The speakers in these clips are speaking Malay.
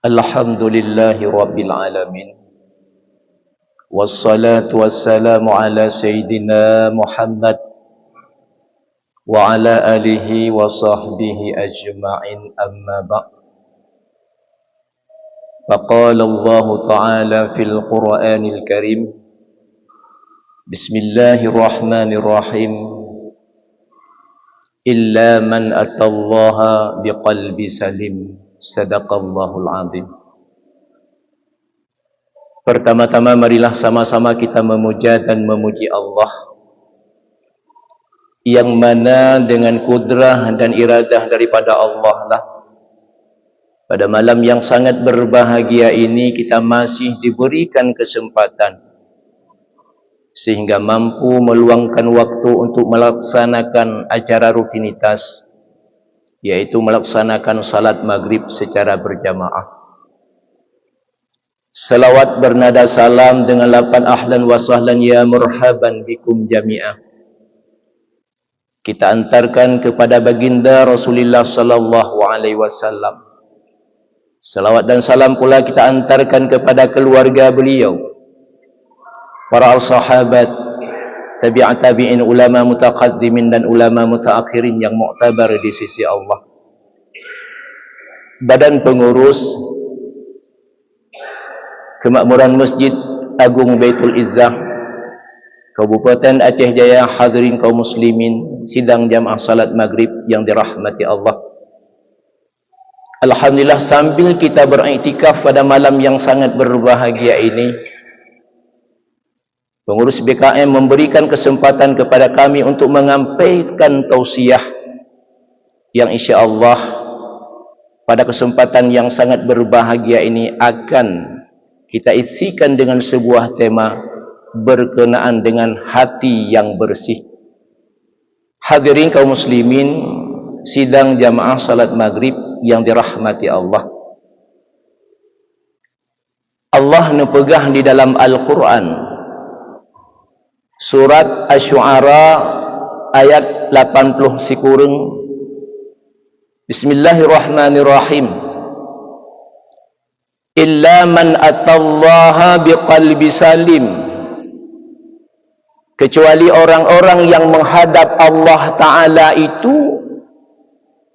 Alhamdulillahi Rabbil Alamin. Wassalatu wassalamu ala Sayyidina Muhammad wa ala alihi wa sahbihi ajma'in, amma ba'd. Faqala Allah Ta'ala fil Qur'anil Karim, Bismillahirrahmanirrahim, Illa man atallaha biqalbi salim. Sadaqallahul azim. Pertama-tama marilah sama-sama kita memuja dan memuji Allah, yang mana dengan kudrah dan iradah daripada Allah lah, pada malam yang sangat berbahagia ini kita masih diberikan kesempatan sehingga mampu meluangkan waktu untuk melaksanakan acara rutinitas, yaitu melaksanakan salat maghrib secara berjamaah. Salawat bernada salam dengan lapan ahlan wa sahlan ya murhaban bikum jami'ah kita antarkan kepada baginda Rasulullah sallallahu alaihi wasallam. Salawat dan salam pula kita antarkan kepada keluarga beliau, para sahabat, tabi'at tabi'in, ulama mutaqaddimin dan ulama mutaakhirin yang mu'tabar di sisi Allah, badan pengurus kemakmuran Masjid Agung Baitul Izzah Kabupaten Aceh Jaya, hadirin kaum muslimin sidang jamaah salat maghrib yang dirahmati Allah. Alhamdulillah, sambil kita beriktikaf pada malam yang sangat berbahagia ini, pengurus BKM memberikan kesempatan kepada kami untuk menyampaikan tausiah yang insya-Allah pada kesempatan yang sangat berbahagia ini akan kita isikan dengan sebuah tema berkenaan dengan hati yang bersih. Hadirin kaum muslimin sidang jamaah salat maghrib yang dirahmati Allah. Allah nepegah di dalam Al-Quran Surat Asy-Syu'ara ayat 80 sikureng. Bismillahirrahmanirrahim. Illa man atallaha biqalbi salim. Kecuali orang-orang yang menghadap Allah Ta'ala itu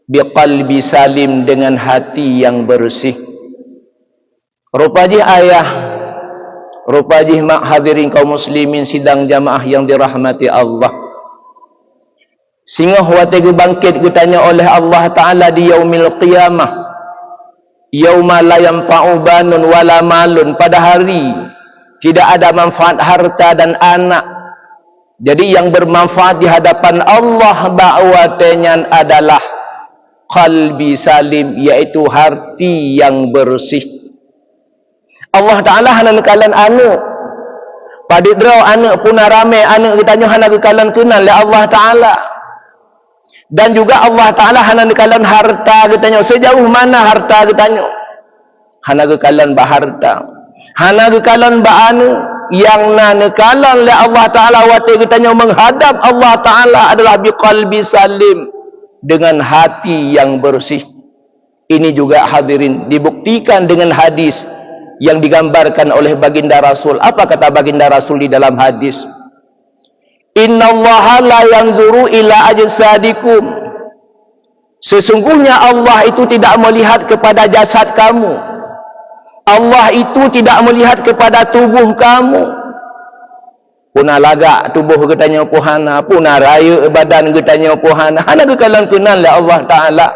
biqalbi salim, dengan hati yang bersih. Rupanya ayah, rupanya mak, hadirin kaum muslimin sidang jamaah yang dirahmati Allah, sehingga waktu bangkit ditanya oleh Allah Ta'ala di yaumil qiyamah, yauma la yanfa'u banun wala malun, pada hari tidak ada manfaat harta dan anak. Jadi yang bermanfaat di hadapan Allah ba'watenya adalah qalbi salim, yaitu hati yang bersih. Allah Ta'ala hanan kalan anu padidraw anak puna rame anak ditanya hanan kalan kenal le Allah Ta'ala. Dan juga Allah Ta'ala hanan kalan harta ditanya sejauh mana harta ditanya hanan kalan baharta hanan kalan ba anu yang nanekalan le Allah Ta'ala wate ditanya menghadap Allah Ta'ala adalah biqalbi salim, dengan hati yang bersih. Ini juga hadirin dibuktikan dengan hadis yang digambarkan oleh baginda Rasul. Apa kata baginda Rasul di dalam hadis? Innallaha la yanzuru ila ajsadikum. Sesungguhnya Allah itu tidak melihat kepada jasad kamu. Allah itu tidak melihat kepada tubuh kamu. Puna lagak tubuh getanya pohana, puna raya badan getanya pohana. Hana kekalan kenal lah Allah Ta'ala.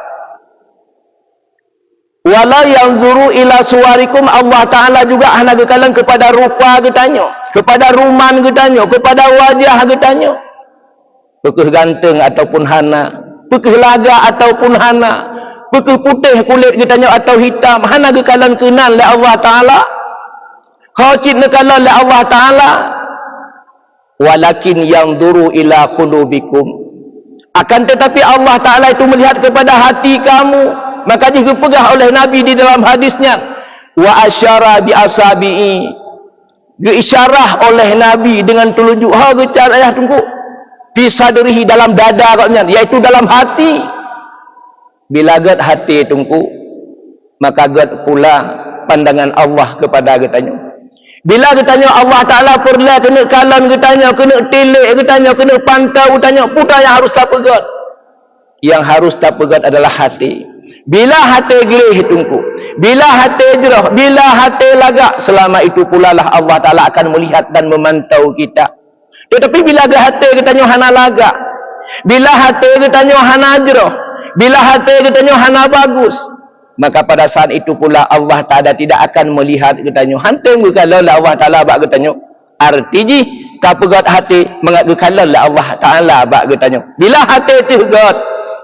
Wala yanzuru ila suwarikum. Allah Ta'ala juga hana kekalan kepada rupa getanya, kepada ruman getanya, kepada wajah getanya. Pekeh ganteng ataupun hana, pekeh laga ataupun hana, pekeh putih kulit getanya atau hitam, hana kekalan kenal lah Allah Ta'ala. Hacit nekalan lah Allah Ta'ala. Walakin yanzuru ila qulubikum. Akan tetapi Allah Ta'ala itu melihat kepada hati kamu. Makanya dipegah oleh Nabi di dalam hadisnya, wa asyara bi asabi'i, diisyarah oleh Nabi dengan telunjuk ha gecar ayah tunggu disadrihi, dalam dada katanya, yaitu dalam hati. Bila gad hati tunggu, maka gad pula pandangan Allah kepada katanya. Bila katanya Allah Ta'ala perlah kena kalam katanya, kena tilik katanya, kena pantau katanya, putra yang harus tak pegat. Yang harus tak pegat adalah hati. Bila hati gelih tungku, bila hati jerah, bila hati lagak, selama itu pula lah Allah Ta'ala akan melihat dan memantau kita. Tetapi bila hati katanya hana lagak, bila hati katanya hana jerah, bila hati katanya hana bagus, maka pada saat itu pula Allah Ta'ala tidak akan melihat katanya. Hantar kalau Allah Ta'ala bak katanya. Artinya kapegat hati mengatakan kalau Allah Ta'ala bak katanya. Bila hati itu gat,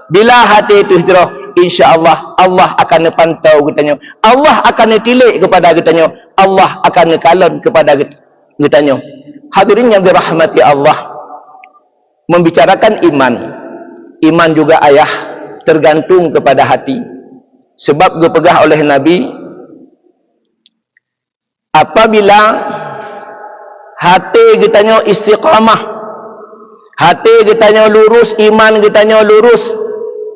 bila hati itu hijrah, insya-Allah Allah akan pantau katanya. Allah akan tilik kepada katanya. Allah akan kalon kepada katanya. Hadirin yang dirahmati Allah, membicarakan iman. Iman juga ayah tergantung kepada hati. Sebab dipegah oleh Nabi, apabila hati kitanya istiqamah, hati kitanya lurus, iman kitanya lurus,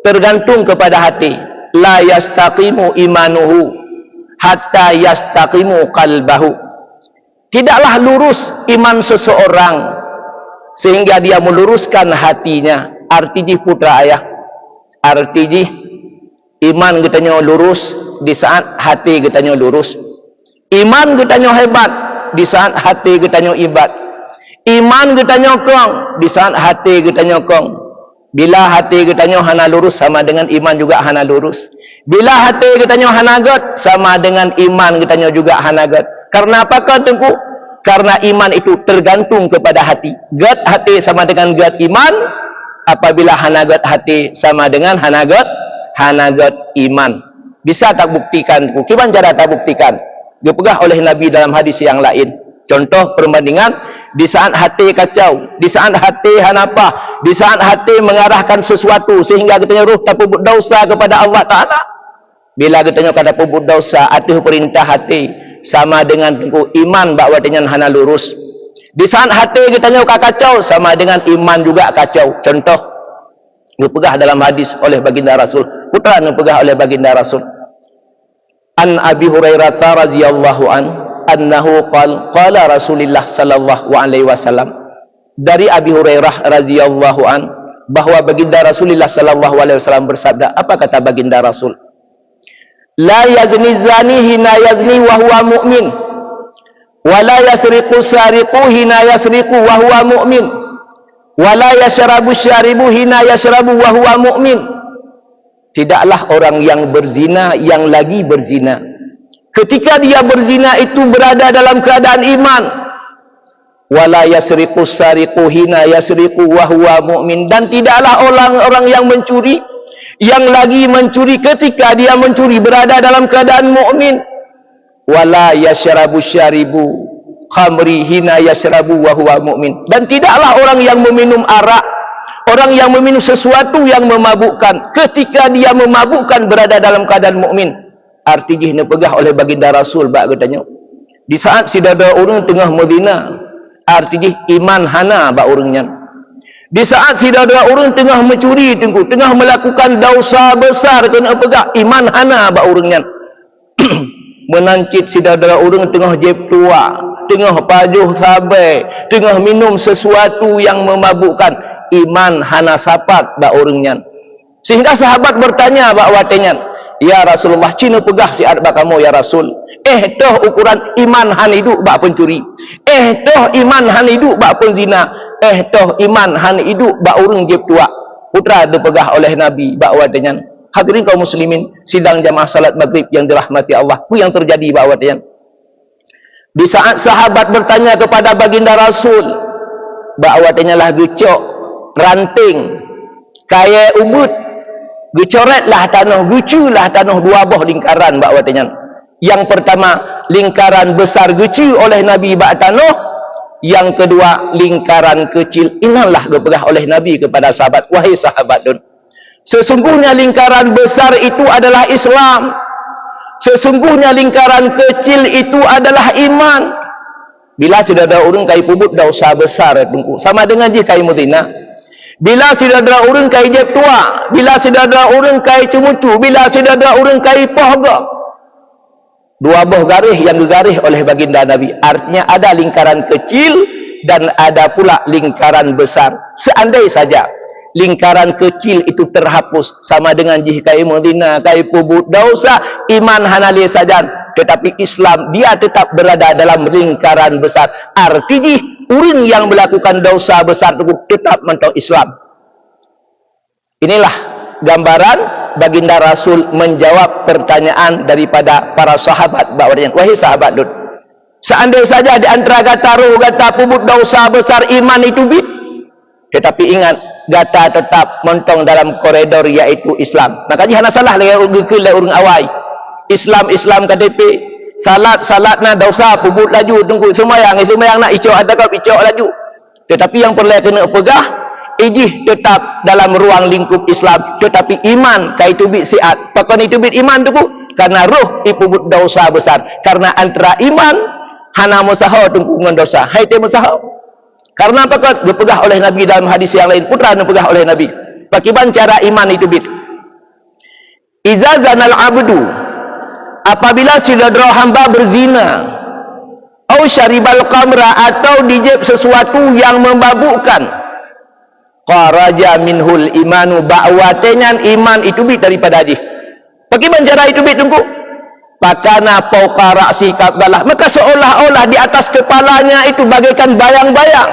tergantung kepada hati. La yastaqimu imanuhu hatta yastaqimu qalbahu. Tidaklah lurus iman seseorang sehingga dia meluruskan hatinya. Artinya putra ayah, artinya iman kitanya lurus di saat hati kitanya lurus. Iman kitanya hebat di saat hati kitanya ibat. Iman kitanya kong di saat hati kitanya kong. Bila hati kitanya hana lurus, sama dengan iman juga hana lurus. Bila hati kitanya hana gat, sama dengan iman kitanya juga hana gat. Karena apakah tengku? Karena iman itu tergantung kepada hati. Gat hati sama dengan gat iman. Apabila hana gat hati sama dengan hana gat hanagat iman. Bisa tak buktikan? Bagaimana cara tak buktikan? Dipegah oleh Nabi dalam hadis yang lain. Contoh perbandingan, di saat hati kacau, di saat hati hanapah, di saat hati mengarahkan sesuatu sehingga katanya ruh tak pebut dosa kepada Allah Ta'ala. Bila katanya kada pebut dosa, atuh perintah hati sama dengan iman bahawa dengan hana lurus. Di saat hati katanya kacau, sama dengan iman juga kacau. Contoh dipegah dalam hadis oleh baginda Rasul, putra dipegah oleh baginda Rasul. An Abi Hurairah radhiyallahu an annahu qala Rasulullah sallallahu alaihi wasallam. Dari Abi Hurairah radhiyallahu an bahwa baginda Rasulullah sallallahu alaihi wasallam bersabda. Apa kata baginda Rasul? La yazni zani hina yazni wa huwa mu'min, wa la yasriqu sariqu hina yasriqu wa huwa mu'min, wala yashrabu syaribu hina yashrabu wa huwa mu'min. Tidaklah orang yang berzina yang lagi berzina ketika dia berzina itu berada dalam keadaan iman. Wala yasriqu sariqu hina yasriqu wa huwa mu'min. Dan tidaklah orang-orang yang mencuri yang lagi mencuri ketika dia mencuri berada dalam keadaan mukmin. Wala yashrabu syaribu khamri hina yashrabu wa huwa mu'min. Dan tidaklah orang yang meminum arak, orang yang meminum sesuatu yang memabukkan ketika dia memabukkan berada dalam keadaan mukmin. Artinya dipegah oleh baginda Rasul bak katanya. Di saat sidada orang tengah menzina, artinya iman hana bak orangnya. Di saat sidada orang tengah mencuri, tengah melakukan dosa besar, kena pegah iman hana bak orangnya. Menancit sidada orang tengah jeb tua, tengah pajuh sabai, tengah minum sesuatu yang memabukkan, iman hana sapat bak orangnya. Sehingga sahabat bertanya bak watenya, ya Rasulullah, cina pegah siat bak kamu ya Rasul. Toh ukuran iman han hidup bak pencuri. Toh iman han hidup bak penzina. Toh iman han hidup bak orang jeb tua. Putra dipegah oleh Nabi bak watenya. Hadirin kaum muslimin, sidang jamaah salat maghrib yang dirahmati Allah. Apa yang terjadi bak watenya? Di saat sahabat bertanya kepada baginda Rasul, bak watenya lah gucok ranting kaya ubud, gucoretlah tanah, guculah tanah dua buah lingkaran bak watenya. Yang pertama lingkaran besar gucu oleh Nabi bak tanah, yang kedua lingkaran kecil. Inilah dipegah oleh Nabi kepada sahabat, wahai sahabat, sesungguhnya lingkaran besar itu adalah Islam, sesungguhnya lingkaran kecil itu adalah iman. Bila sudah ada orang kai pubut dosa besar tunggu, sama dengan je kai muzina. Bila sudah ada orang kai jeb tua, bila sudah ada orang kai cumucu, bila sudah ada orang kai pohga, Dua buah garis yang digaris oleh baginda Nabi. Artinya ada lingkaran kecil dan ada pula lingkaran besar. Seandai saja lingkaran kecil itu terhapus, sama dengan jika Madinah kai pubut dosa iman hanali saja, tetapi Islam dia tetap berada dalam lingkaran besar. Artinya orang yang melakukan dosa besar itu tetap mentau Islam. Inilah gambaran baginda Rasul menjawab pertanyaan daripada para sahabat. Wahai sahabat Lut, seandai saja di antara gata roh gata pubut dosa besar iman itu bit, tetapi ingat gata tetap mentong dalam koridor yaitu Islam. Makanya hana salah lagi orang awai Islam KTP salat na dosa pubut laju tunggu semayang nak icok adakah icok laju. Tetapi yang perlu kena pegah ijih tetap dalam ruang lingkup Islam, tetapi iman kaitu bit siat. Pakon itu bit iman tu karena roh ipubut dosa besar. Karena antara iman hana musaha tunggu dengan dosa. Hai te musaha. Karena apa? Dipegah oleh Nabi dalam hadis yang lain. Putra dipegah oleh Nabi. Bagaimana cara iman itu bit? Iza zanal abdu, apabila saudara hamba berzina, au syaribal qamra, atau dijeb sesuatu yang membabukkan, kharaja minhul imanu, ba'watenyan iman itu bit daripada dia. Bagaimana cara itu bit tunggu? Pakana pauqa ra'si kabbalah, maka seolah-olah di atas kepalanya itu bagaikan bayang-bayang.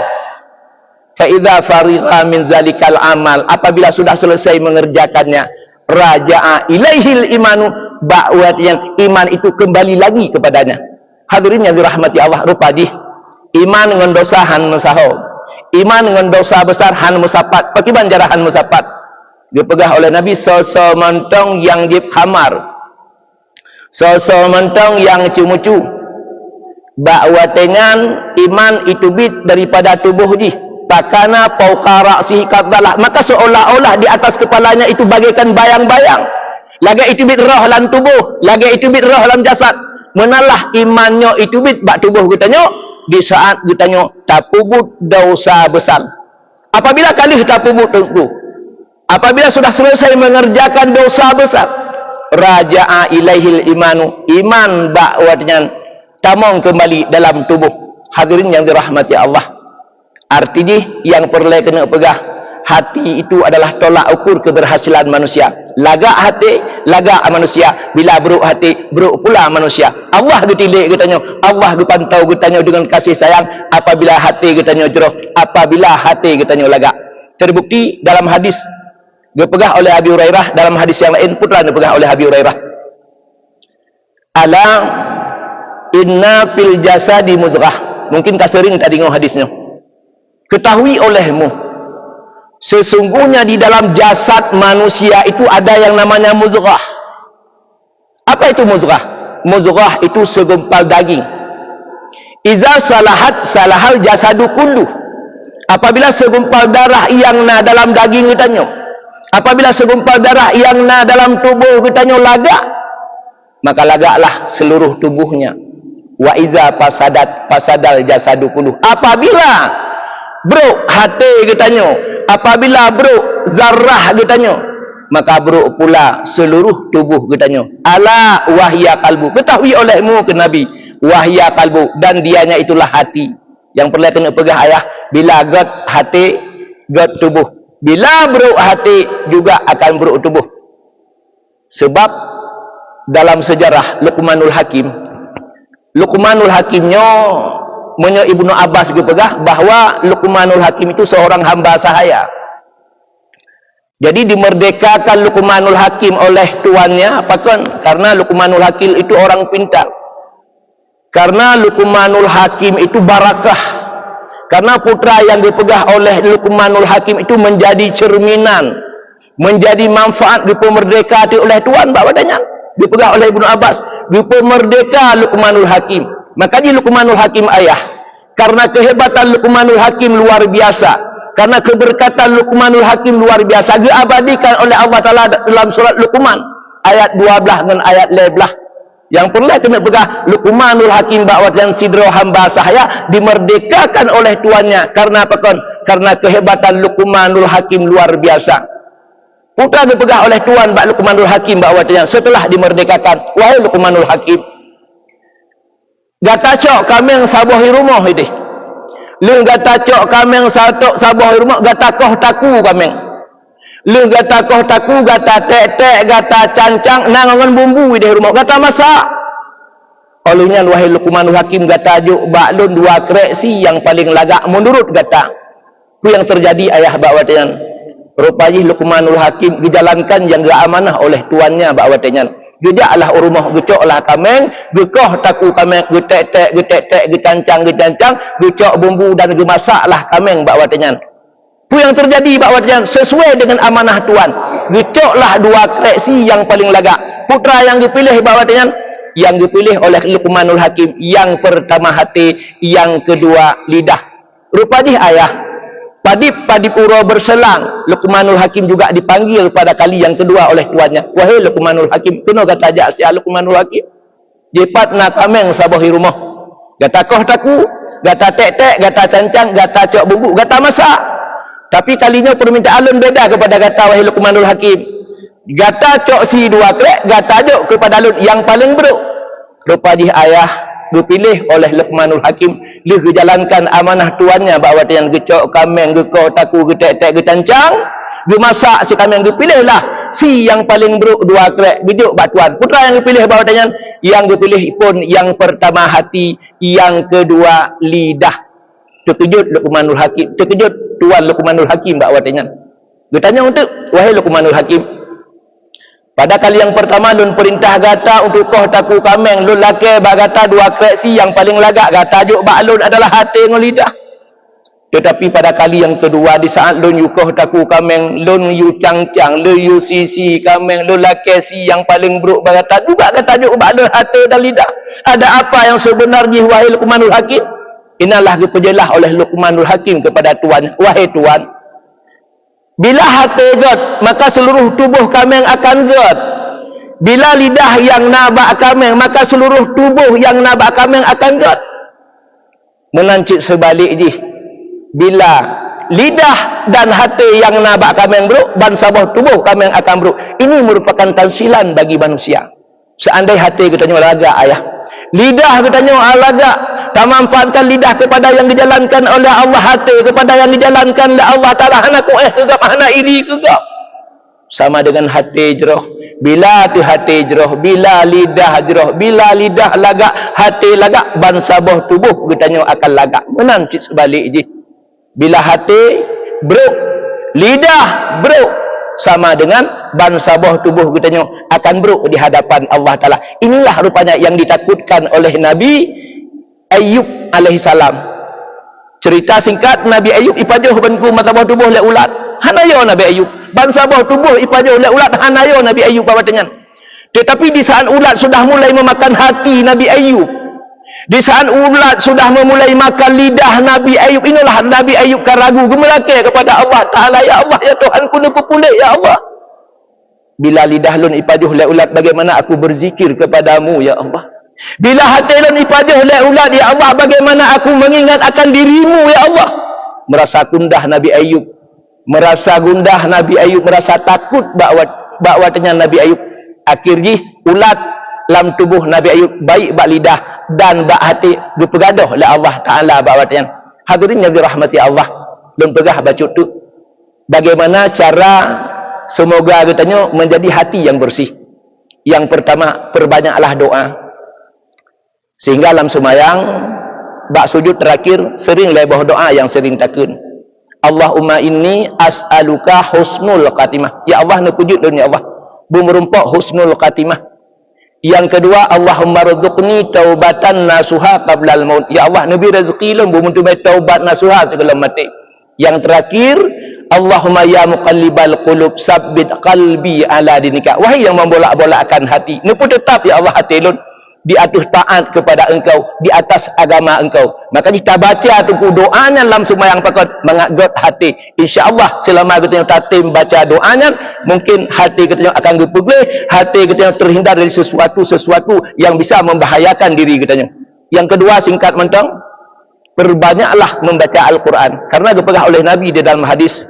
Fa idza farigha min zalikal amal, apabila sudah selesai mengerjakannya, raja'a ilaihil imanu, ba'wat yang iman itu kembali lagi kepadanya. Hadirin yang dirahmati Allah, rupadi iman dengan dosa han musaho, iman dengan dosa besar han musapat. Bagaimana cara han musapat? Dipegah oleh Nabi sementong yang jib khamar, sementong yang cumucu, ba'watengan iman itu bit daripada tubuh di pakana pauqa ra'sihi kabbalah, maka seolah-olah di atas kepalanya itu bagaikan bayang-bayang. Lagi itu bit roh dalam tubuh, lagi itu bit roh dalam jasad. Menalah imannya itu bit bak tubuh kitanya di saat kitanya tapubut dosa besar. Apabila kali tapubut itu, apabila sudah selesai mengerjakan dosa besar, raja'a ilaihil imanu, iman ba'wadnya tamong kembali dalam tubuh. Hadirin yang dirahmati Allah, artinya yang perlu kena pegah, hati itu adalah tolak ukur keberhasilan manusia. Lagak hati, lagak manusia. Bila buruk hati, buruk pula manusia. Allah getilik katanya, Allah gepantau katanya dengan kasih sayang apabila hati katanya jeroh, apabila hati katanya lagak. Terbukti dalam hadis dipegah oleh Abi Hurairah, dalam hadis yang lain pula dipegah oleh Abi Hurairah. Ala inna fil jasadi muzghah. Mungkin tak sering tak dengar hadisnya. Ketahui olehmu, sesungguhnya di dalam jasad manusia itu ada yang namanya muzghah. Apa itu muzghah? Muzghah itu segumpal daging. Iza salahat salahal jasadu kullu. Apabila segumpal darah yang na dalam daging kitanya, apabila segumpal darah yang na dalam tubuh kitanya lagak, maka lagaklah seluruh tubuhnya. Wa iza pasadal jasadu kullu. Apabila bro hati kitanya, apabila bro zarrah kitanya, maka bro pula seluruh tubuh kitanya. Ala wahya kalbu, ketahui olehmu ke Nabi, wahya kalbu, dan dianya itulah hati. Yang perlu kena pegah ayah, bila got hati, got tubuh. Bila bro hati juga akan bro tubuh. Sebab dalam sejarah Luqmanul Hakimnya menyo Ibnu Abbas gepegah bahwa Luqmanul Hakim itu seorang hamba sahaya. Jadi dimerdekakan Luqmanul Hakim oleh tuannya, apa kan? Karena Luqmanul Hakim itu orang pintar. Karena Luqmanul Hakim itu barakah. Karena putra yang dipegah oleh Luqmanul Hakim itu menjadi cerminan, menjadi manfaat, dipemerdekati oleh tuan bawadanya, dipegah oleh Ibnu Abbas, dipemerdeka Luqmanul Hakim. Makanya Luqmanul Hakim ayah, karena kehebatan Luqmanul Hakim luar biasa, karena keberkatan Luqmanul Hakim luar biasa, diabadikan oleh Allah Ta'ala dalam surat Luqman ayat 12 dan ayat 11. Yang perlu kena pegah Luqmanul Hakim bakwat yang sidro hamba sahaya dimerdekakan oleh tuannya. Karena apa kan? Karena kehebatan Luqmanul Hakim luar biasa. Putra dipegah oleh tuan Luqmanul Hakim bakwat yang setelah dimerdekakan, wahai Luqmanul Hakim, gata cok kameng sabuh rumah ini. Lu gata cok kameng sabuh rumah gata koh taku kameng. Lu gata koh taku gata tek-tek gata cancang nangangan bumbu di rumah gata masak. Olehnya wahai Luqmanul Hakim gata juk baklun dua kreksi yang paling lagak menurut gata. Itu yang terjadi ayah bakwatian. Rupanya Luqmanul Hakim dijalankan yang gak amanah oleh tuannya bakwatian. Gejaklah rumah gecoklah kameng, gekoh taku kameng, getek-tek, gecancang, gecok bumbu dan gemasaklah kameng bakwatian. Itu yang terjadi bakwatian sesuai dengan amanah tuan. Gecoklah dua kreksi yang paling lagak. Putra yang dipilih bakwatian, yang dipilih oleh Luqmanul Hakim, yang pertama hati, yang kedua lidah. Rupanya ayah padi pura berselang. Luqmanul Hakim juga dipanggil pada kali yang kedua oleh tuannya. Wahai Luqmanul Hakim, kena kata ajak si Luqmanul Hakim. Jepat nak kameng sabuhi rumah. Gata koh taku, gata tek-tek, gata cancang, gata cok bumbu, gata masak. Tapi kalinya permintaan alun beda kepada gata wahai Luqmanul Hakim. Gata cok si dua krek, gata jok kepada alun yang paling buruk. Rupanya ayah dipilih oleh Luqmanul Hakim, dia jalankan amanah tuannya bahawa yang gecok kameng, gekoh taku, getek-tek, gecancang, gemasak si kameng, dipilihlah si yang paling buruk dua krek, gejuk batuan. Putra yang dipilih bahawa yang dipilih pun yang pertama hati, yang kedua lidah. Terkejut Luqmanul Hakim, terkejut tuan Luqmanul Hakim bahawa Getanya untuk wahai Luqmanul Hakim, pada kali yang pertama lun perintah gata untuk koh taku kameng, lun laki bagata dua kreksi yang paling lagak gata juk bak lun adalah hati dengan lidah. Tetapi pada kali yang kedua di saat lun yu koh taku kameng, lun yu cangcang, lun yu sisi kameng, lun laki si yang paling buruk bagata juga gata juk bak lun hati dan lidah. Ada apa yang sebenarnya wahai Luqmanul Hakim? Inilah diperjelas oleh Luqmanul Hakim kepada tuan, wahai tuan, bila hati god, maka seluruh tubuh kameng akan god. Bila lidah yang nabak kameng, maka seluruh tubuh yang nabak kameng akan god. Menancik sebalik je. Bila lidah dan hati yang nabak kameng buruk, dan sabah tubuh kameng akan buruk. Ini merupakan tansilan bagi manusia. Seandai hati katanya laga ayah, lidah katanya laga, tak manfaatkan lidah kepada yang dijalankan oleh Allah, hati kepada yang dijalankan oleh Allah Ta'ala, anak kegap, anak iri kegap. Sama dengan hati jeroh. Bila tu hati jeroh, bila lidah jeroh, bila lidah lagak, hati lagak, ban sabah tubuh katanya akan lagak. Menancik sebalik je. Bila hati buruk, lidah buruk, sama dengan ban sabah tubuh katanya akan buruk di hadapan Allah Ta'ala. Inilah rupanya yang ditakutkan oleh Nabi Ayub alaihissalam. Cerita singkat, Nabi Ayub ipajuh banku matabah tubuh le ulat. Hanayo Nabi Ayub. Ban sabah tubuh ipajuh le ulat, hanayo Nabi Ayub bawatannya. Tetapi di saat ulat sudah mulai memakan hati Nabi Ayub, di saat ulat sudah memulai makan lidah Nabi Ayub, inilah Nabi Ayub kan ragu gemelake kepada Allah Ta'ala. Ya Allah, ya Tuhanku nepupulih, ya Allah. Bila lidah lun ipajuh le ulat, bagaimana aku berzikir kepadamu, ya Allah. Bila hati lun ipajuh le ulat, ya Allah, bagaimana aku mengingat akan dirimu, ya Allah. Merasa gundah Nabi Ayub, merasa gundah Nabi Ayub, merasa takut bakwatnya Nabi Ayub. Akhirnya ulat dalam tubuh Nabi Ayub baik bak lidah dan bak hati dipegaduh oleh Allah Ta'ala bakwatnya. Hadirin yang dirahmati Allah, lun pegah baca tu bagaimana cara semoga katanya menjadi hati yang bersih. Yang pertama, perbanyaklah doa. Sehingga dalam semayang bak sujud terakhir sering lebih doa yang sering takun. Allahumma inni as'aluka husnul khatimah. Ya Allah, nepujud dunia Allah, bumerumpak husnul khatimah. Yang kedua, Allahumma rzuqni taubatan nasuha qablal maut. Ya Allah, nabi rezeki lum bumuntu taubat nasuha sebelum mati. Yang terakhir, Allahumma ya muqallibal qulub sabbit qalbi ala dinika. Wahai yang membolak-bolakkan hati, nepu tetap ya Allah hati lun di atas taat kepada engkau, di atas agama engkau. Maka kita baca tu doanya dalam sembahyang pakot mengagot hati. InsyaAllah selama kita tatim baca doanya, mungkin hati kita akan gepegeh, hati kita terhindar dari sesuatu yang bisa membahayakan diri kita. Yang kedua, singkat mentang, perbanyaklah membaca Al-Quran. Karena dipegah oleh Nabi di dalam hadis,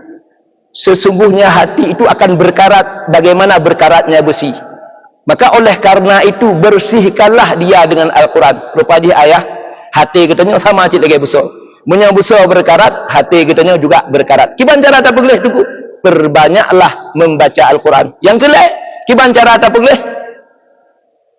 sesungguhnya hati itu akan berkarat bagaimana berkaratnya besi. Maka oleh karena itu bersihkanlah dia dengan Al-Quran. Rupa dia ayah, hati katanya sama cik lagi besar. Munya besar berkarat, hati katanya juga berkarat. Kiban cara tak boleh tu? Perbanyaklah membaca Al-Quran. Yang kelima, kiban cara tak boleh?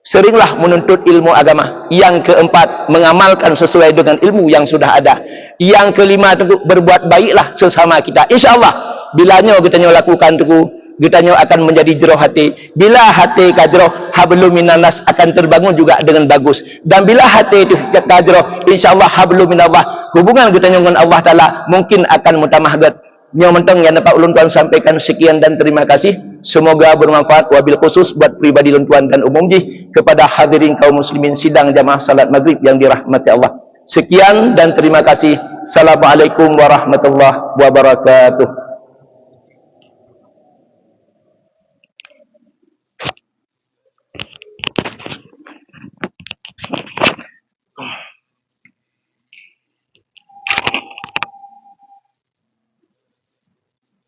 Seringlah menuntut ilmu agama. Yang keempat, mengamalkan sesuai dengan ilmu yang sudah ada. Yang kelima tu, berbuat baiklah sesama kita. InsyaAllah, bilanya kita lakukan tu, kita akan menjadi jeroh hati. Bila hati kajroh, hablum minanas akan terbangun juga dengan bagus. Dan bila hati itu kajroh, insyaAllah hablum minallah, hubungan kita dengan Allah Ta'ala mungkin akan mutamahgat. Yang mentang yang dapat ulun tuan sampaikan sekian dan terima kasih. Semoga bermanfaat wabil khusus buat pribadi ulun tuan dan umum jih kepada hadirin kaum muslimin sidang jamaah salat maghrib yang dirahmati Allah. Sekian dan terima kasih. Assalamualaikum warahmatullahi wabarakatuh.